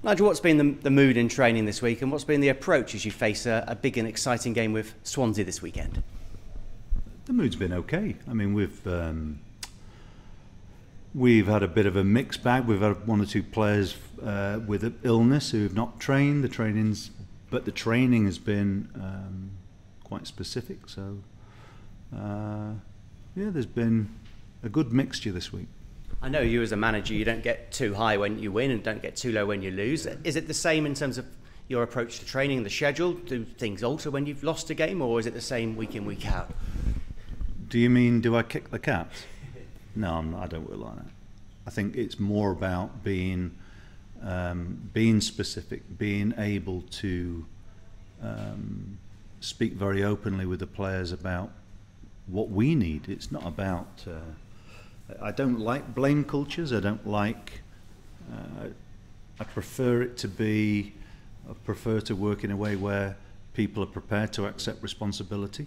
Nigel, what's been the mood in training this week, and what's been the approach as you face a big and exciting game with Swansea this weekend? The mood's been okay. I mean, we've had a bit of a mixed bag. We've had one or two players with illness who have not trained. But the training has been quite specific. So, yeah, there's been a good mixture this week. I know you as a manager, you don't get too high when you win and don't get too low when you lose. Is it the same in terms of your approach to training and the schedule? Do things alter when you've lost a game, or is it the same week in, week out? Do you mean, do I kick the cat? No, I don't work like that. I think it's more about being specific, being able to speak very openly with the players about what we need. It's not about... I don't like blame cultures. I don't like... I prefer to work in a way where people are prepared to accept responsibility,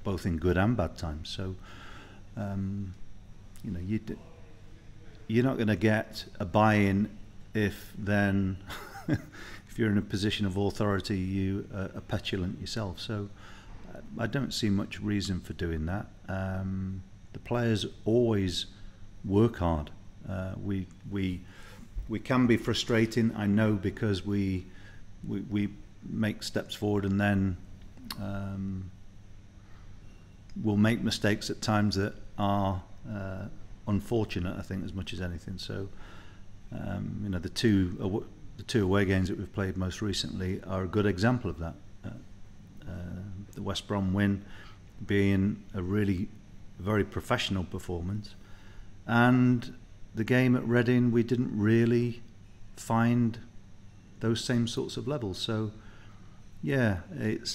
both in good and bad times. So, you know, you're not going to get a buy-in if then, if you're in a position of authority, you are petulant yourself. So, I don't see much reason for doing that. The players always work hard. We can be frustrating, I know, because we make steps forward and then we'll make mistakes at times that are unfortunate, I think, as much as anything. So, you know, the two away games that we've played most recently are a good example of that. The West Brom win being a really very professional performance, and the game at Reading, we didn't really find those same sorts of levels. So, yeah, it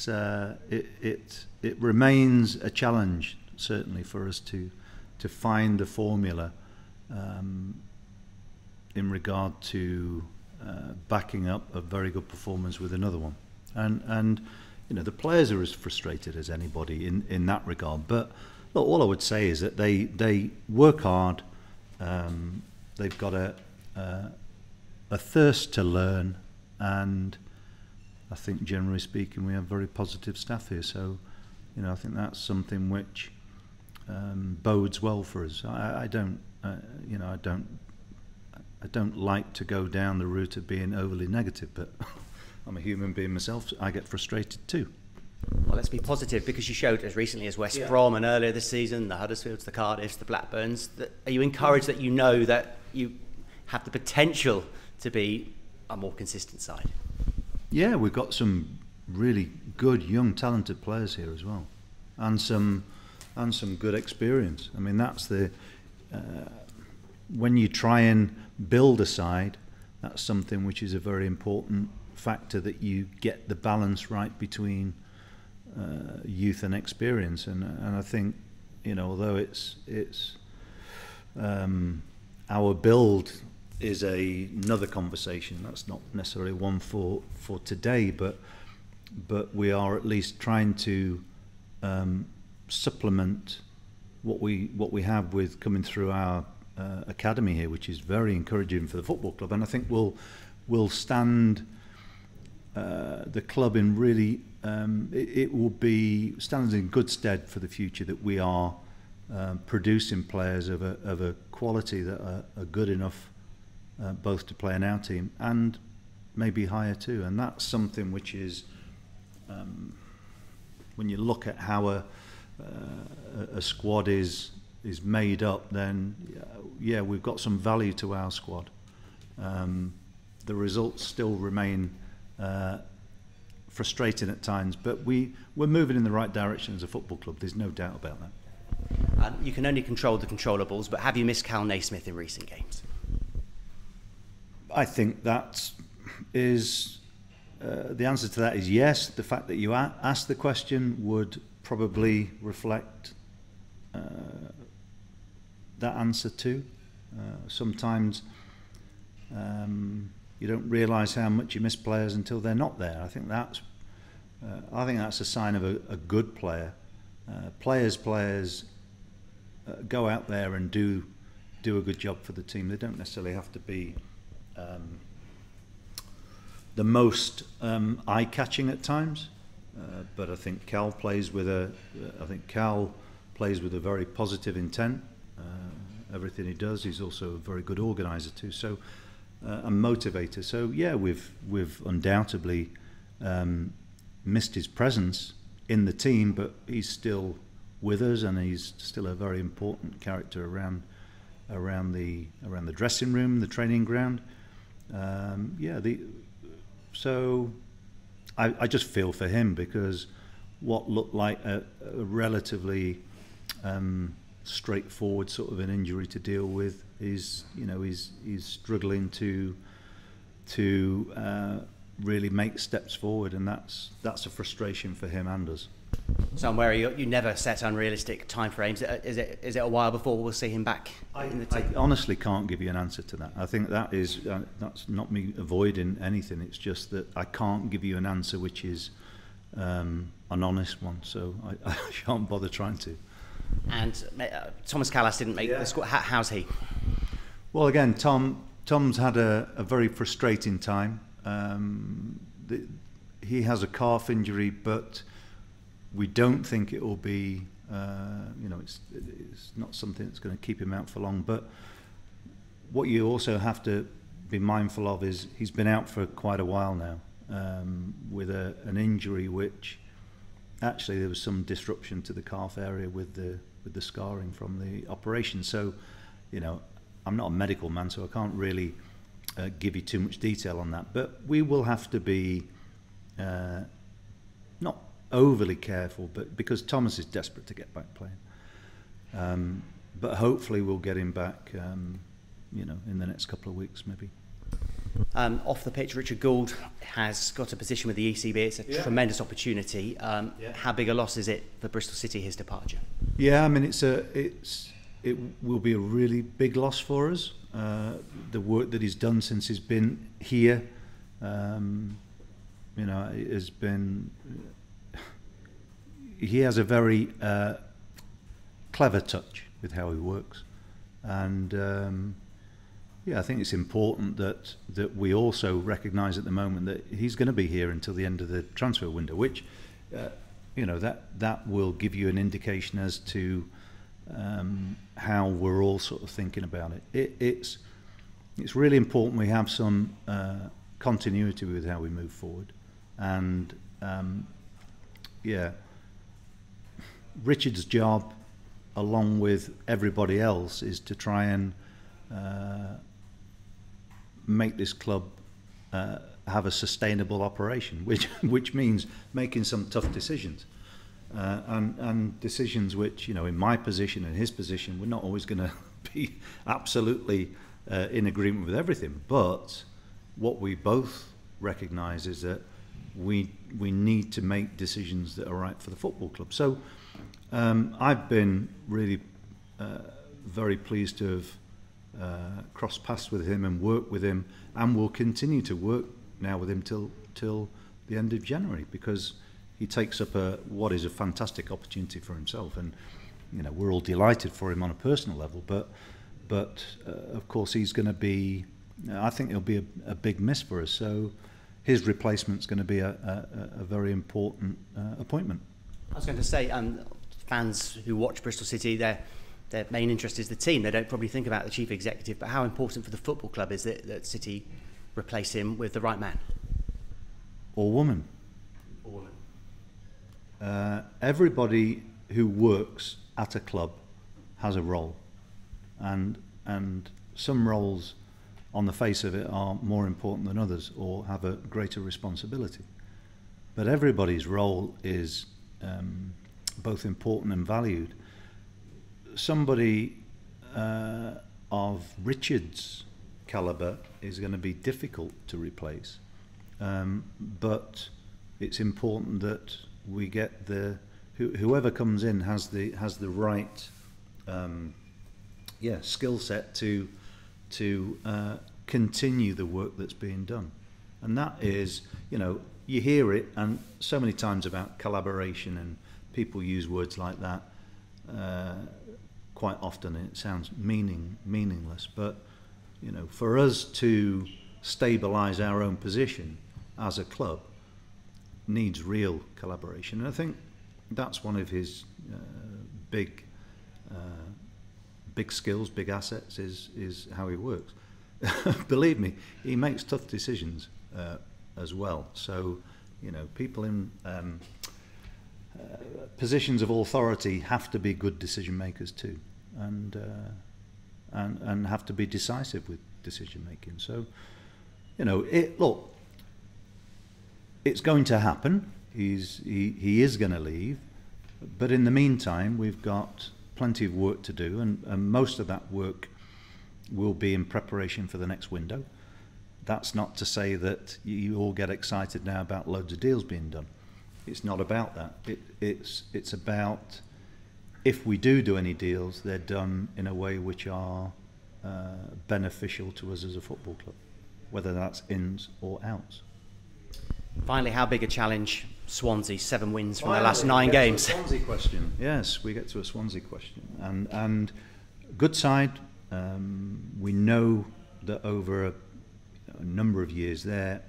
remains a challenge certainly for us to find the formula in regard to backing up a very good performance with another one, and you know, the players are as frustrated as anybody in that regard. But look, all I would say is that they work hard. They've got a thirst to learn, and I think generally speaking we have very positive staff here. So, you know, I think that's something which bodes well for us. I don't like to go down the route of being overly negative, but I'm a human being myself. So I get frustrated too. Well, let's be positive, because you showed as recently as West Brom and earlier this season, the Huddersfields, the Cardiffs, the Blackburns. Are you encouraged that you know that you have the potential to be a more consistent side? Yeah, we've got some really good, young, talented players here as well, and some good experience. I mean, that's when you try and build a side, that's something which is a very important factor, that you get the balance right between youth and experience, and I think, you know, although it's our build is another conversation. That's not necessarily one for today, but we are at least trying to supplement what we have with coming through our academy here, which is very encouraging for the football club, and I think will stand the club in really it will be stands in good stead for the future, that we are producing players of a quality that are good enough both to play in our team and maybe higher too. And that's something which is, when you look at how a squad is made up, then yeah, we've got some value to our squad. The results still remain frustrating at times, but we're moving in the right direction as a football club. There's no doubt about that. You can only control the controllables, but have you missed Kal Naismith in recent games? I think that is the answer to that is yes. The fact that you asked the question would probably reflect that answer too. Sometimes you don't realise how much you miss players until they're not there. I think that's a sign of a good player. Players go out there and do a good job for the team. They don't necessarily have to be the most eye-catching at times, but I think Kal plays with a very positive intent. Everything he does, he's also a very good organizer too. So and motivator. So yeah, we've undoubtedly missed his presence in the team, but he's still with us, and he's still a very important character around the dressing room, the training ground. So I just feel for him, because what looked like a relatively straightforward sort of an injury to deal with is, he's struggling to really make steps forward, and that's a frustration for him and us. So I'm wary you never set unrealistic timeframes. Is it a while before we'll see him back in the team? I honestly can't give you an answer to that. I think that's not me avoiding anything. It's just that I can't give you an answer which is an honest one. So I shan't bother trying to. And Tomas Kalas didn't make the squad. How's he? Well, again, Tom's had a very frustrating time. He has a calf injury, but we don't think it will be, it's not something that's going to keep him out for long. But what you also have to be mindful of is he's been out for quite a while now, with an injury which actually there was some disruption to the calf area with the scarring from the operation. So, I'm not a medical man, so I can't really give you too much detail on that. But we will have to be not overly careful, but because Tomas is desperate to get back playing. But hopefully we'll get him back, in the next couple of weeks maybe. Off the pitch, Richard Gould has got a position with the ECB. It's a tremendous opportunity. How big a loss is it for Bristol City, his departure? Yeah, I mean, it will be a really big loss for us. The work that he's done since he's been here, it has been. He has a very clever touch with how he works, and I think it's important that we also recognise at the moment that he's going to be here until the end of the transfer window, which that will give you an indication as to how we're all sort of thinking about it. It's really important we have some continuity with how we move forward, and Richard's job, along with everybody else, is to try and make this club have a sustainable operation, which means making some tough decisions, and decisions which, in my position and his position, we're not always going to be absolutely in agreement with everything. But what we both recognise is that we need to make decisions that are right for the football club. So I've been really very pleased to have crossed paths with him and worked with him, and will continue to work now with him till the end of January, because he takes up what is a fantastic opportunity for himself, and we're all delighted for him on a personal level. But of course he's going to be. I think he'll be a big miss for us. So his replacement's going to be a very important appointment. I was going to say, fans who watch Bristol City, their main interest is the team. They don't probably think about the chief executive, but how important for the football club is it that City replace him with the right man? Or woman. Everybody who works at a club has a role, and some roles on the face of it are more important than others or have a greater responsibility. But everybody's role is both important and valued. Somebody of Richard's calibre is going to be difficult to replace, but it's important that we get whoever comes in has the right skill set to continue the work that's being done. And that is, you hear it and so many times about collaboration, and people use words like that quite often, and it sounds meaningless. But for us to stabilise our own position, as a club needs real collaboration. And I think that's one of his big skills, big assets, is how he works. Believe me, he makes tough decisions as well. So, you know, people in positions of authority have to be good decision makers too, and have to be decisive with decision making. So, you know, look, it's going to happen. He is going to leave, but in the meantime, we've got plenty of work to do, and most of that work will be in preparation for the next window. That's not to say that you all get excited now about loads of deals being done. It's not about that. It's about, if we do any deals, they're done in a way which are beneficial to us as a football club, whether that's ins or outs. Finally, how big a challenge Swansea? 7 wins from their last 9 games. Swansea question. Yes, we get to a Swansea question, and good side. We know that over a number of years, their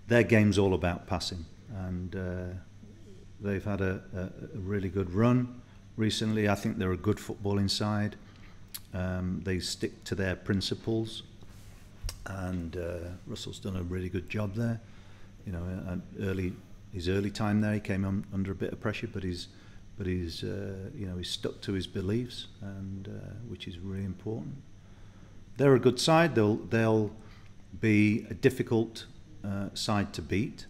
game's all about passing, and they've had a really good run recently. I think they're a good footballing side. They stick to their principles, and Russell's done a really good job there. You know, his early time there, he came under a bit of pressure, but he's you know, he's stuck to his beliefs, and which is really important. They're a good side. They'll be a difficult side to beat,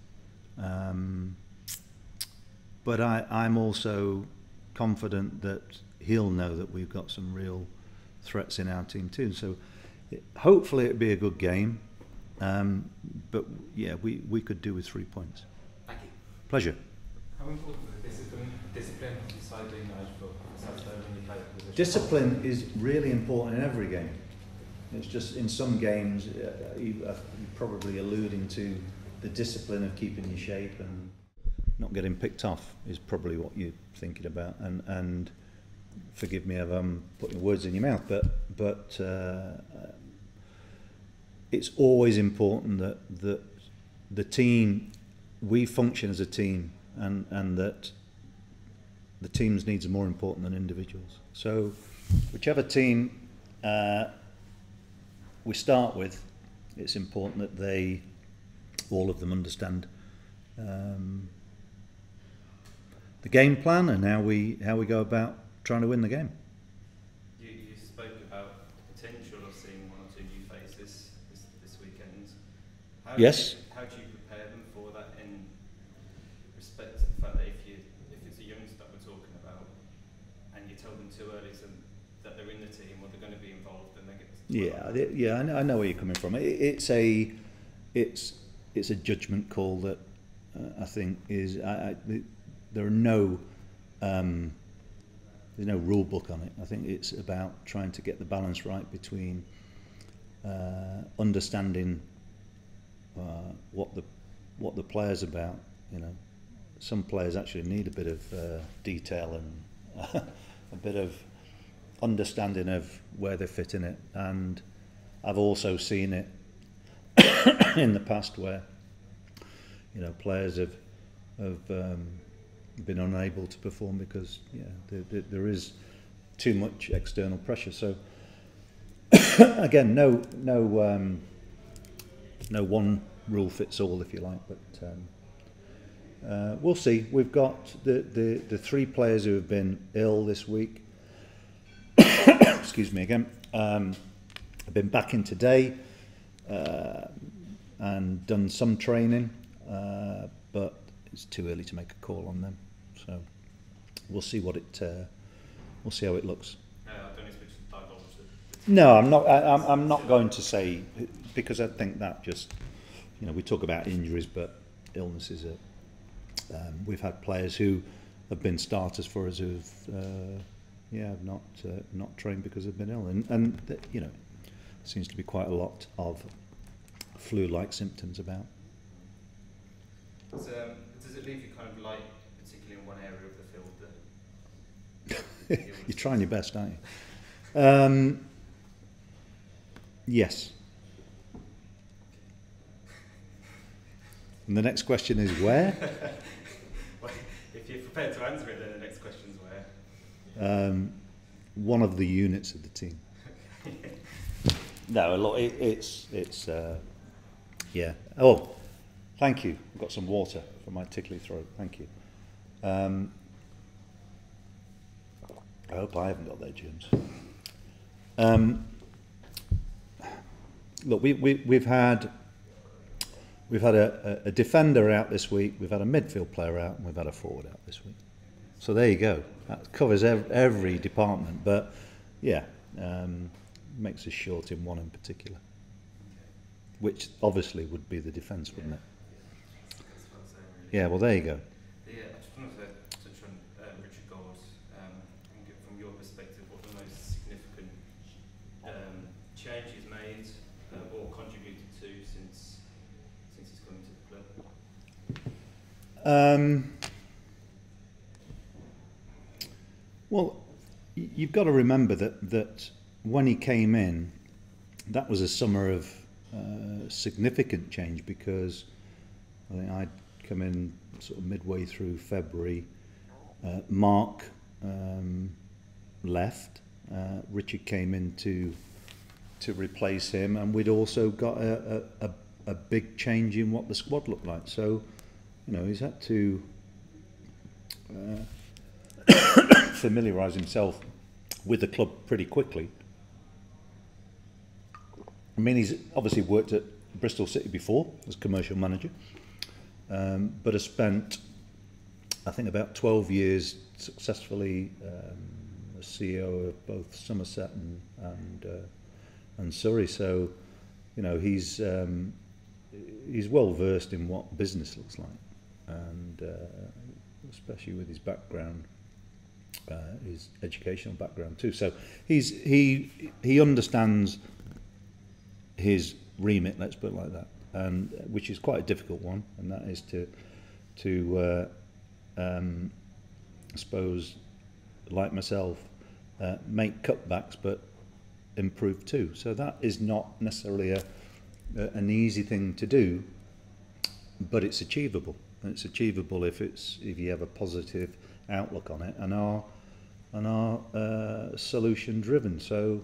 but I'm also confident that he'll know that we've got some real threats in our team too. So hopefully it'll be a good game, but yeah, we could do with 3 points. Thank you. Pleasure. How important is discipline inside the United football when you play that position? Discipline is really important in every game. It's just in some games, you're probably alluding to the discipline of keeping your shape and not getting picked off is probably what you're thinking about. And forgive me if I'm putting words in your mouth, but it's always important that the team, we function as a team, and that the team's needs are more important than individuals. So whichever team we start with, it's important that all of them understand the game plan and how we go about trying to win the game. You spoke about the potential of seeing 1 or 2 new faces this weekend. Yes. How do you prepare them for that in respect to the fact that if it's a youngster that we're talking about and you tell them too early that they're in the team or they're going to be involved, then they get I know where you're coming from. It's a judgment call that I think is there are no there's no rule book on it. I think it's about trying to get the balance right between understanding what the player's about. You know, some players actually need a bit of detail and a bit of understanding of where they fit in it. And I've also seen it in the past where, you know, players have been unable to perform because there is too much external pressure. So again, no one rule fits all, if you like, but we'll see. We've got the 3 players who have been ill this week. Excuse me again. I've been back in today and done some training, but it's too early to make a call on them. So we'll see how it looks. I don't expect you to divulge it. No, I'm not going to say, because I think that just, you know, we talk about injuries, but illnesses are. We've had players who have been starters for us who've have not trained because they've been ill, and you know, seems to be quite a lot of flu-like symptoms about. Does it leave you kind of light, particularly in one area of the field? That You're trying your best, aren't you? Yes. And the next question is where? Well, if you're prepared to answer it, then the next question's where? One of the units of the team. No, a lot. It's yeah. Oh, thank you. I've got some water for my tickly throat. Thank you. I hope I haven't got their germs. Look, we've had a defender out this week. We've had a midfield player out, and we've had a forward out this week. So there you go. That covers every department. But yeah, makes us short in one in particular, which obviously would be the defence, wouldn't it? That's what I'm saying, really. Yeah. Well, there you go. Yeah, I just wanted to touch on Richard Gould, and get from your perspective what the most significant change he's made or contributed to since he's come into the club. Well, you've got to remember that when he came in, that was a summer of significant change, because I think I'd come in sort of midway through February. Mark left. Richard came in to replace him, and we'd also got a big change in what the squad looked like. So, you know, he's had to familiarise himself with the club pretty quickly. I mean, he's obviously worked at Bristol City before as commercial manager, but has spent, I think, about 12 years successfully as CEO of both Somerset and Surrey. So, you know, he's well versed in what business looks like, and especially with his background, his educational background too. So he understands his remit, let's put it like that, and which is quite a difficult one, and that is to I suppose, like myself, make cutbacks but improve too. So that is not necessarily an easy thing to do, but it's achievable, and it's achievable if you have a positive outlook on it and are solution driven. So,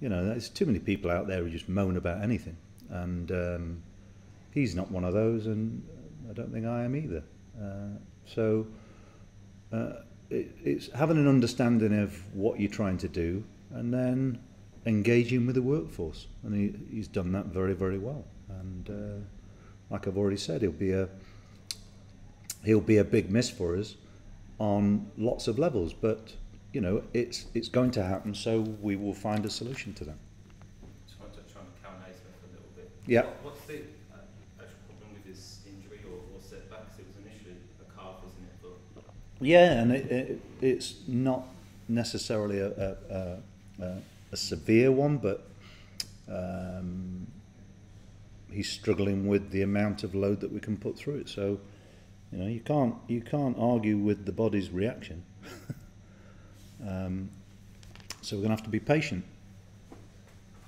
you know, there's too many people out there who just moan about anything, and he's not one of those, and I don't think I am either. It's having an understanding of what you're trying to do, and then engaging with the workforce, and he's done that very, very well. And like I've already said, he'll be a big miss for us on lots of levels, but you know, it's going to happen, so we will find a solution to that. Just want to touch on Kal Naismith a little bit. Yeah. What's the actual problem with his injury or setbacks? It was initially a calf, isn't it? But yeah, and it's not necessarily a severe one, but he's struggling with the amount of load that we can put through it. So, you know, you can't argue with the body's reaction. So we're going to have to be patient.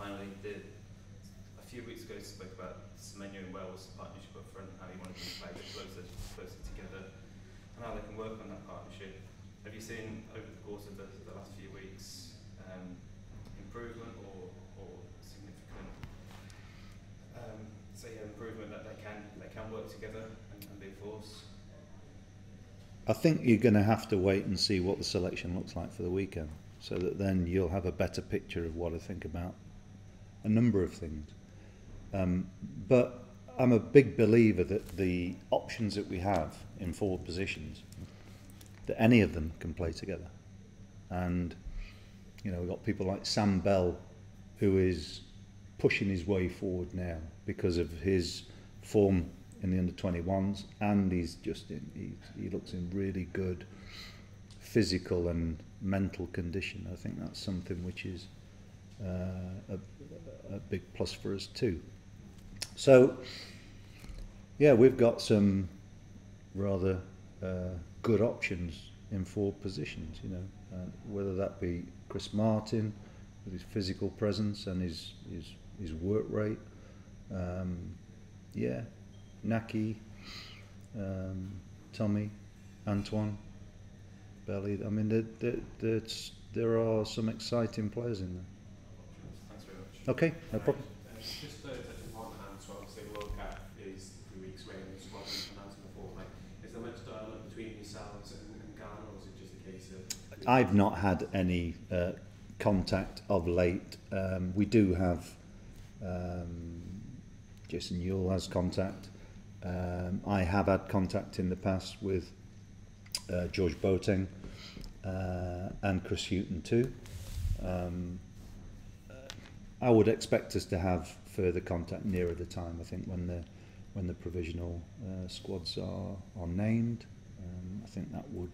finally, a few weeks ago, you spoke about Semenyo and Wales partnership up front, how you wanted them to play a bit closer together, and how they can work on that partnership. Have you seen over the course of the last few weeks improvement or significant improvement that they can work together and be a force? I think you're going to have to wait and see what the selection looks like for the weekend, so that then you'll have a better picture of what I think about a number of things. But I'm a big believer that the options that we have in forward positions, that any of them can play together. And you know, we've got people like Sam Bell, who is pushing his way forward now because of his form in the under-21s, and he looks in really good physical and mental condition. I think that's something which is a big plus for us too. So yeah, we've got some rather good options in forward positions, you know, whether that be Chris Martin with his physical presence and his work rate, Naki, Tommy, Antoine, Belly. I mean, there are some exciting players in there. Thanks very much. Okay, no problem. Just touching upon hand, so obviously the World Cup is 3 weeks away and the squad will be announced in a fortnight. Is there much dialogue between yourselves and Ghana, or is it just a case of... I've not had any contact of late. We do have, Jason Ewell has contact. I have had contact in the past with George Boateng and Chris Hughton too. I would expect us to have further contact nearer the time. I think when the provisional squads are named, I think that would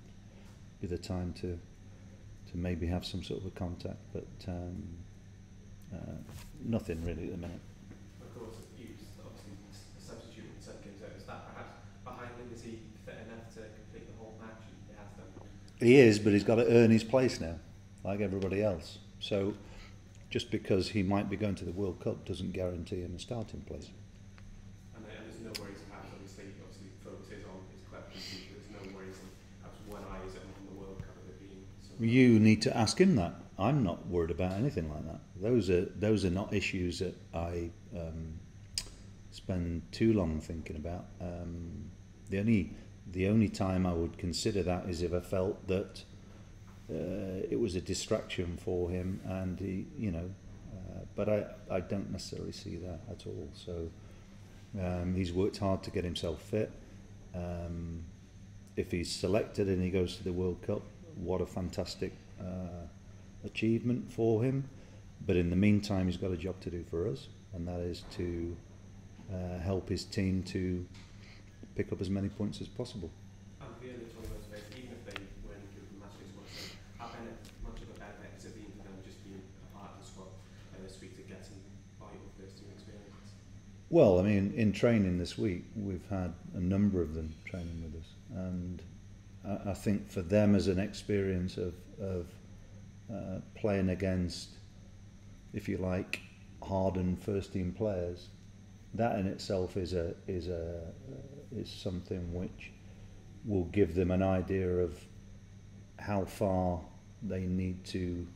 be the time to maybe have some sort of a contact, but nothing really at the minute. Of course, he was obviously a substitute in some games. Is that perhaps behind him? Is he fit enough to complete the whole match? He has done. He is, but he's got to earn his place now, like everybody else. So just because he might be going to the World Cup doesn't guarantee him a starting place. And there's no worries perhaps, obviously focus is on his club and future. There's no worries, and perhaps one eye is on the World Cup of it being... You need to ask him that. I'm not worried about anything like that. Those are not issues that I spend too long thinking about. The only time I would consider that is if I felt that it was a distraction for him, and he, but I don't necessarily see that at all. So he's worked hard to get himself fit. If he's selected and he goes to the World Cup, what a fantastic achievement for him. But in the meantime, he's got a job to do for us, and that is to help his team to pick up as many points as possible. And the early tournament space, even if they weren't given the match race, how much of a benefit has it been for them just being a part of the squad this week to get some valuable first team experience? Well, I mean, in training this week, we've had a number of them training with us, and I think for them as an experience of playing against, if you like, hardened first team players, that in itself is something which will give them an idea of how far they need to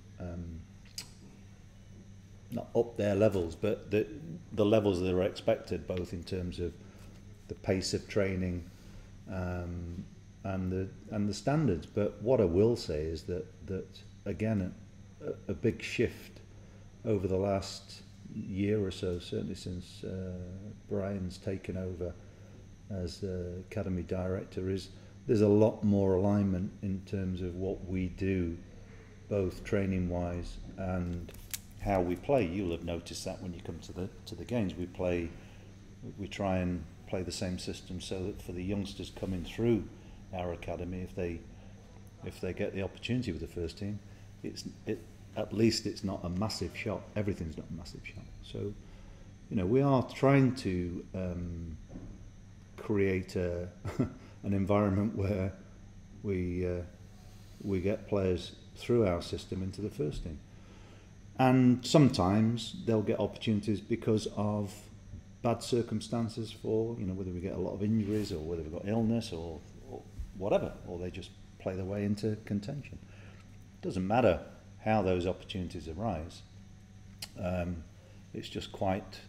not up their levels, but the levels that are expected, both in terms of the pace of training and the standards. But what I will say is that again, a big shift over the last year or so, certainly since Brian's taken over as academy director, is there's a lot more alignment in terms of what we do, both training wise and how we play. You'll have noticed that when you come to the games, we try and play the same system, so that for the youngsters coming through our academy, if they get the opportunity with the first team, at least it's not a massive shock. Everything's not a massive shock. So, we are trying to create an environment where we get players through our system into the first team. And sometimes they'll get opportunities because of bad circumstances, for whether we get a lot of injuries or whether we've got illness or whatever, or they just play their way into contention. Doesn't matter how those opportunities arise. It's just quite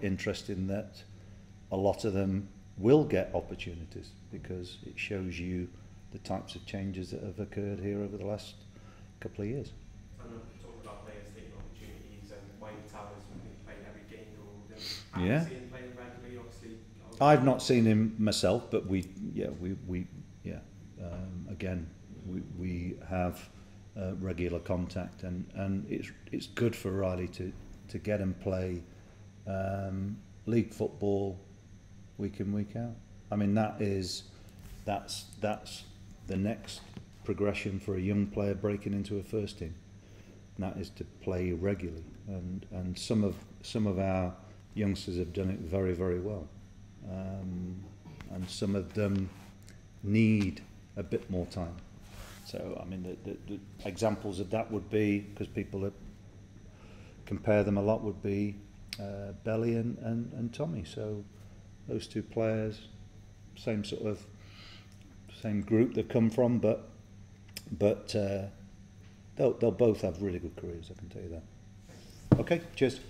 interesting that a lot of them will get opportunities, because it shows you the types of changes that have occurred here over the last couple of years. And talking about players taking opportunities, and Wayne Towers playing every game, Yeah. See him playing regularly, obviously. I've not seen him myself, but again, we have regular contact, and it's good for Riley to get and play league football week in, week out. I mean, that's the next progression for a young player breaking into a first team. And that is to play regularly, and some of our youngsters have done it very, very well, and some of them need a bit more time. So I mean, the examples of that would be, because people compare them a lot, would be Belly and Tommy. So those two players, same group they've come from, but they'll both have really good careers, I can tell you that. Okay, cheers.